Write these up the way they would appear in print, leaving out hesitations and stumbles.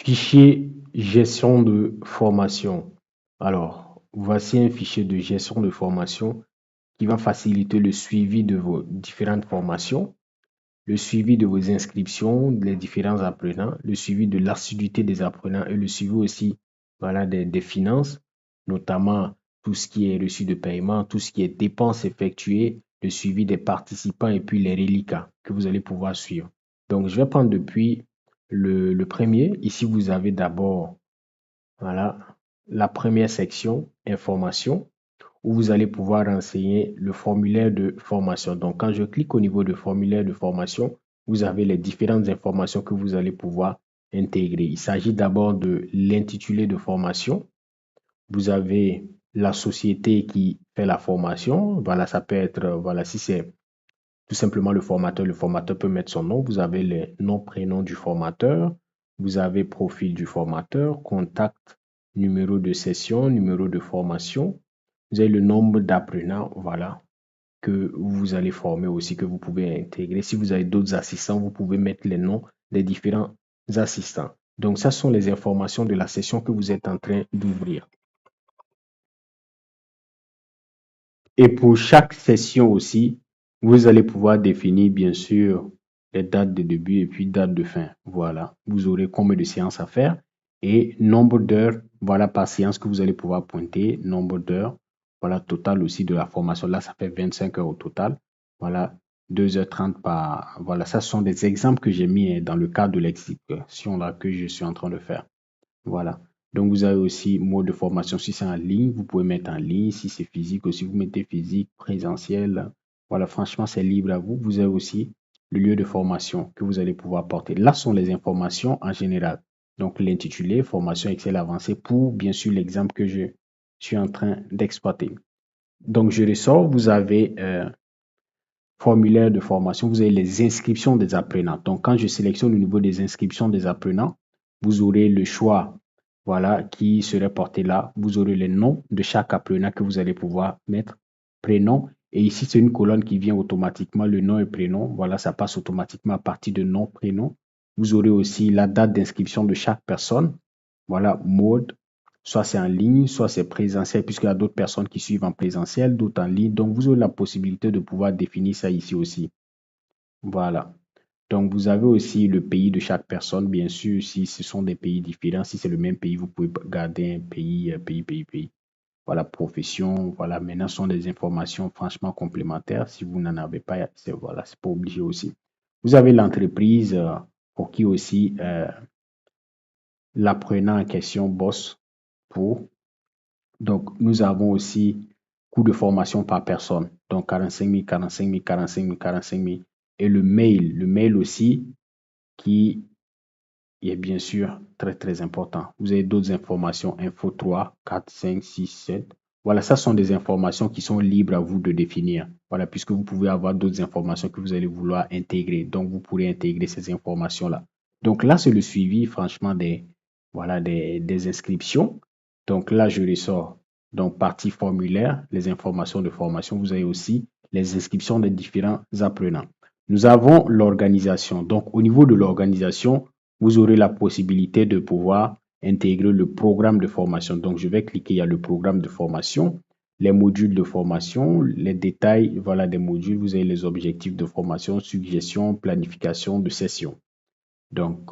Fichier gestion de formation. Alors, voici un fichier de gestion de formation qui va faciliter le suivi de vos différentes formations, le suivi de vos inscriptions, les différents apprenants, le suivi de l'assiduité des apprenants et le suivi aussi voilà, des finances, notamment tout ce qui est reçu de paiement, tout ce qui est dépenses effectuées, le suivi des participants et puis les reliquats que vous allez pouvoir suivre. Donc, je vais prendre depuis le premier. Ici, vous avez d'abord voilà, la première section, information, où vous allez pouvoir renseigner le formulaire de formation. Donc, quand je clique au niveau de formulaire de formation, vous avez les différentes informations que vous allez pouvoir intégrer. Il s'agit d'abord de l'intitulé de formation. Vous avez la société qui fait la formation. Voilà, ça peut être, voilà, si c'est tout simplement le formateur peut mettre son nom. Vous avez les noms, prénoms du formateur. Vous avez profil du formateur, contact, numéro de session, numéro de formation. Vous avez le nombre d'apprenants, voilà, que vous allez former aussi, que vous pouvez intégrer. Si vous avez d'autres assistants, vous pouvez mettre les noms des différents assistants. Donc, ça sont les informations de la session que vous êtes en train d'ouvrir. Et pour chaque session aussi, vous allez pouvoir définir, bien sûr, les dates de début et puis date de fin. Voilà. Vous aurez combien de séances à faire et nombre d'heures, voilà, par séance que vous allez pouvoir pointer, nombre d'heures, voilà, total aussi de la formation. Là, ça fait 25 heures au total. Voilà, 2h30 par, voilà, ça sont des exemples que j'ai mis dans le cadre de l'explication là que je suis en train de faire. Voilà. Donc, vous avez aussi mode de formation. Si c'est en ligne, vous pouvez mettre en ligne. Si c'est physique aussi, vous mettez physique, présentiel. Voilà, franchement, c'est libre à vous. Vous avez aussi le lieu de formation que vous allez pouvoir porter. Là sont les informations en général. Donc, l'intitulé, formation Excel avancée pour, bien sûr, l'exemple que je suis en train d'exploiter. Donc, je ressors. Vous avez formulaire de formation. Vous avez les inscriptions des apprenants. Donc, quand je sélectionne au niveau des inscriptions des apprenants, vous aurez le choix voilà, qui serait porté là. Vous aurez les noms de chaque apprenant que vous allez pouvoir mettre, prénom. Et ici, c'est une colonne qui vient automatiquement, le nom et prénom. Voilà, ça passe automatiquement à partir de nom, prénom. Vous aurez aussi la date d'inscription de chaque personne. Voilà, mode. Soit c'est en ligne, soit c'est présentiel, puisqu'il y a d'autres personnes qui suivent en présentiel, d'autres en ligne. Donc, vous aurez la possibilité de pouvoir définir ça ici aussi. Voilà. Donc, vous avez aussi le pays de chaque personne, bien sûr, si ce sont des pays différents. Si c'est le même pays, vous pouvez garder un pays, pays. Voilà, profession. Voilà, maintenant, ce sont des informations franchement complémentaires. Si vous n'en avez pas, c'est voilà, c'est pas obligé aussi. Vous avez l'entreprise pour qui aussi l'apprenant en question bosse pour. Donc, nous avons aussi coût de formation par personne. Donc, 45 000, 45 000, 45 000, 45 000. Et le mail aussi qui est bien sûr très, très important. Vous avez d'autres informations, info 3, 4, 5, 6, 7. Voilà, ça sont des informations qui sont libres à vous de définir. Voilà, puisque vous pouvez avoir d'autres informations que vous allez vouloir intégrer. Donc, vous pourrez intégrer ces informations-là. Donc, là, c'est le suivi, franchement, voilà, des inscriptions. Donc, là, je ressors. Donc, partie formulaire, les informations de formation. Vous avez aussi les inscriptions des différents apprenants. Nous avons l'organisation. Donc, au niveau de l'organisation, vous aurez la possibilité de pouvoir intégrer le programme de formation. Donc, je vais cliquer, il y a le programme de formation, les modules de formation, les détails, voilà, des modules. Vous avez les objectifs de formation, suggestions, planification de session. Donc,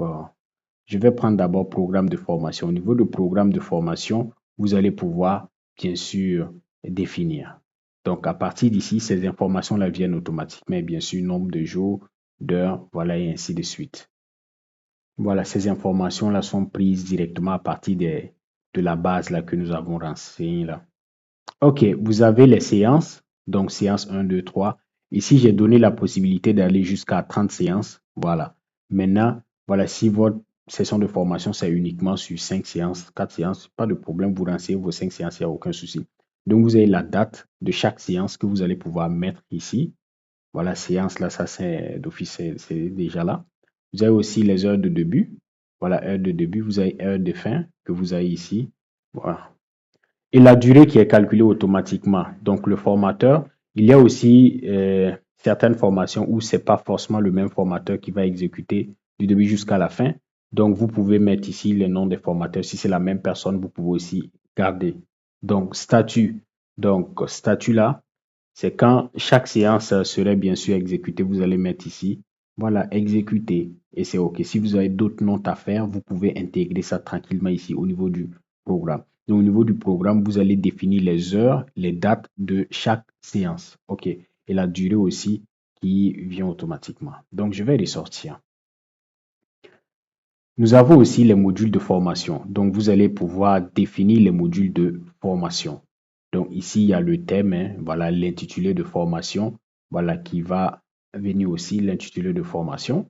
je vais prendre d'abord programme de formation. Au niveau du programme de formation, vous allez pouvoir, bien sûr, définir. Donc, à partir d'ici, ces informations-là viennent automatiquement, bien sûr, nombre de jours, d'heures, voilà, et ainsi de suite. Voilà, ces informations-là sont prises directement à partir de la base là, que nous avons renseignée là. OK, vous avez les séances. Donc, séance 1, 2, 3. Ici, j'ai donné la possibilité d'aller jusqu'à 30 séances. Voilà. Maintenant, voilà, si votre session de formation, c'est uniquement sur 5 séances, 4 séances, pas de problème, vous renseignez vos 5 séances, il n'y a aucun souci. Donc, vous avez la date de chaque séance que vous allez pouvoir mettre ici. Voilà, séance là, ça c'est d'office, c'est déjà là. Vous avez aussi les heures de début. Voilà, heure de début. Vous avez heure de fin que vous avez ici. Voilà. Et la durée qui est calculée automatiquement. Donc, le formateur, il y a aussi certaines formations où c'est pas forcément le même formateur qui va exécuter du début jusqu'à la fin. Donc, vous pouvez mettre ici les noms des formateurs. Si c'est la même personne, vous pouvez aussi garder. Donc, statut. Donc, statut là, c'est quand chaque séance serait bien sûr exécutée. Vous allez mettre ici, voilà, exécuter. Et c'est OK. Si vous avez d'autres notes à faire, vous pouvez intégrer ça tranquillement ici au niveau du programme. Donc, au niveau du programme, vous allez définir les heures, les dates de chaque séance. OK. Et la durée aussi qui vient automatiquement. Donc, je vais ressortir. Nous avons aussi les modules de formation. Donc, vous allez pouvoir définir les modules de formation. Donc, ici, il y a le thème, hein, voilà l'intitulé de formation, voilà qui va venir aussi l'intitulé de formation.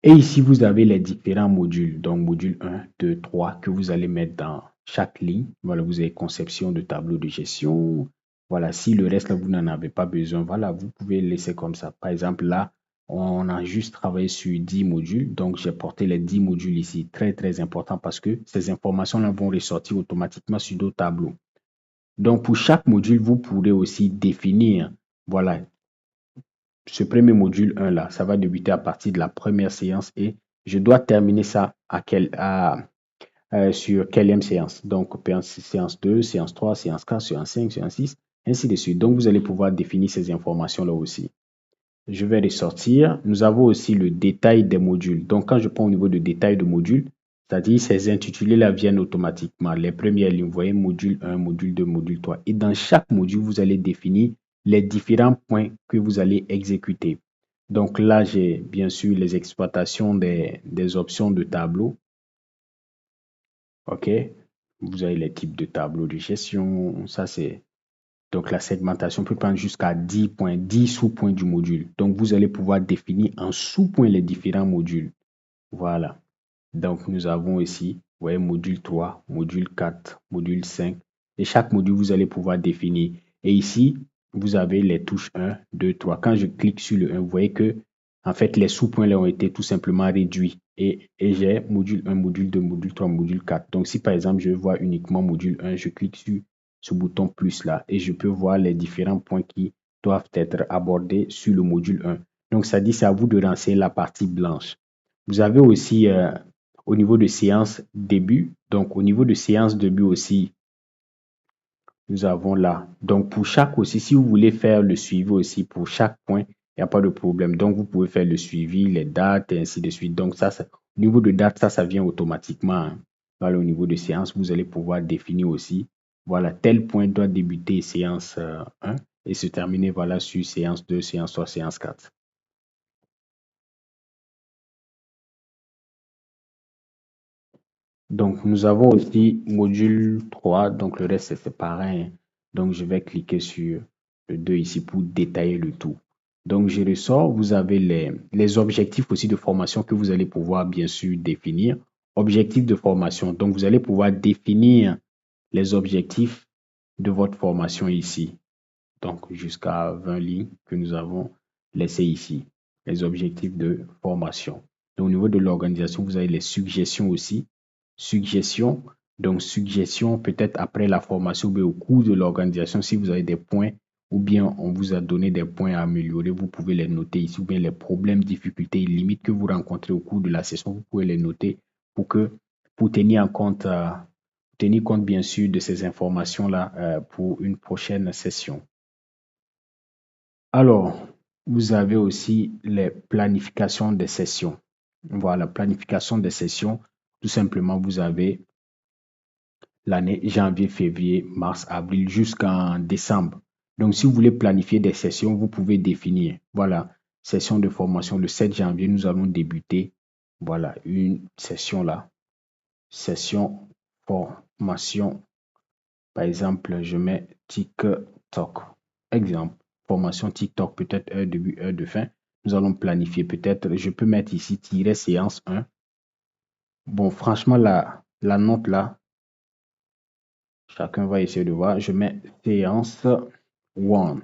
Et ici, vous avez les différents modules. Donc, module 1, 2, 3 que vous allez mettre dans chaque ligne. Voilà, vous avez conception de tableau de gestion. Voilà, si le reste, là, vous n'en avez pas besoin, voilà, vous pouvez le laisser comme ça. Par exemple, là, on a juste travaillé sur 10 modules. Donc, j'ai porté les 10 modules ici. Très, très important parce que ces informations-là vont ressortir automatiquement sur d'autres tableaux. Donc, pour chaque module, vous pourrez aussi définir, voilà, ce premier module 1 là, ça va débuter à partir de la première séance et je dois terminer ça sur quelle séance. Donc, séance 2, séance 3, séance 4, séance 5, séance 6, ainsi de suite. Donc, vous allez pouvoir définir ces informations-là aussi. Je vais ressortir. Nous avons aussi le détail des modules. Donc, quand je prends au niveau de détail de modules, c'est-à-dire ces intitulés-là viennent automatiquement. Les premières lignes, vous voyez, module 1, module 2, module 3. Et dans chaque module, vous allez définir les différents points que vous allez exécuter. Donc là, j'ai bien sûr les exploitations des options de tableau. OK. Vous avez les types de tableaux de gestion. Ça, c'est donc la segmentation peut prendre jusqu'à 10 points, 10 sous-points du module. Donc vous allez pouvoir définir en sous-points les différents modules. Voilà. Donc nous avons ici, vous voyez, module 3, module 4, module 5. Et chaque module, vous allez pouvoir définir. Et ici, vous avez les touches 1, 2, 3. Quand je clique sur le 1, vous voyez que en fait, les sous-points là ont été tout simplement réduits. Et j'ai module 1, module 2, module 3, module 4. Donc si par exemple, je vois uniquement module 1, je clique sur ce bouton plus là et je peux voir les différents points qui doivent être abordés sur le module 1. Donc ça dit, c'est à vous de renseigner la partie blanche. Vous avez aussi au niveau de séance début, donc au niveau de séance début aussi, nous avons là. Donc pour chaque aussi, si vous voulez faire le suivi aussi pour chaque point, il n'y a pas de problème. Donc vous pouvez faire le suivi, les dates et ainsi de suite. Donc ça au niveau de date, ça vient automatiquement, hein. Voilà, au niveau de séance, vous allez pouvoir définir aussi, voilà, tel point doit débuter séance 1 et se terminer, voilà, sur séance 2, séance 3, séance 4. Donc, nous avons aussi module 3. Donc, le reste, c'est pareil. Donc, je vais cliquer sur le 2 ici pour détailler le tout. Donc, je ressors. Vous avez les objectifs aussi de formation que vous allez pouvoir, bien sûr, définir. Objectifs de formation. Donc, vous allez pouvoir définir les objectifs de votre formation ici. Donc, jusqu'à 20 lignes que nous avons laissées ici. Les objectifs de formation. Donc, au niveau de l'organisation, vous avez les suggestions aussi. Suggestions. Donc, suggestions peut-être après la formation ou au cours de l'organisation, si vous avez des points ou bien on vous a donné des points à améliorer, vous pouvez les noter ici ou bien les problèmes, difficultés et limites que vous rencontrez au cours de la session, vous pouvez les noter pour tenir compte bien sûr de ces informations-là pour une prochaine session. Alors, vous avez aussi les planifications des sessions. Voilà, planification des sessions. Tout simplement, vous avez l'année janvier, février, mars, avril jusqu'en décembre. Donc, si vous voulez planifier des sessions, vous pouvez définir. Voilà, session de formation le 7 janvier, nous allons débuter. Voilà, une session là. Session formation. Par exemple, je mets TikTok. Exemple, formation TikTok, peut-être heure de début, heure de fin. Nous allons planifier. Peut-être, je peux mettre ici tirer séance 1. Bon, franchement, la note là, chacun va essayer de voir. Je mets séance 1.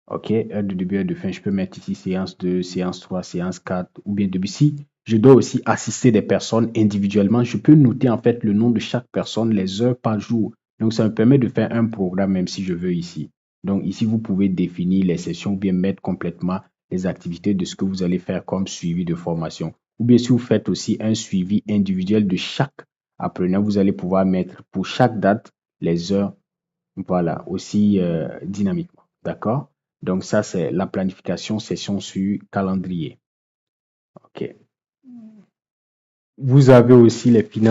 OK, heure de début, heure de fin. Je peux mettre ici séance 2, séance 3, séance 4 ou bien début. Si je dois aussi assister des personnes individuellement, je peux noter en fait le nom de chaque personne, les heures par jour. Donc, ça me permet de faire un programme même si je veux ici. Donc, ici, vous pouvez définir les sessions ou bien mettre complètement les activités de ce que vous allez faire comme suivi de formation. Ou bien si vous faites aussi un suivi individuel de chaque apprenant, vous allez pouvoir mettre pour chaque date les heures, voilà, aussi dynamiquement. D'accord? Donc ça, c'est la planification session sur calendrier. OK. Vous avez aussi les finances.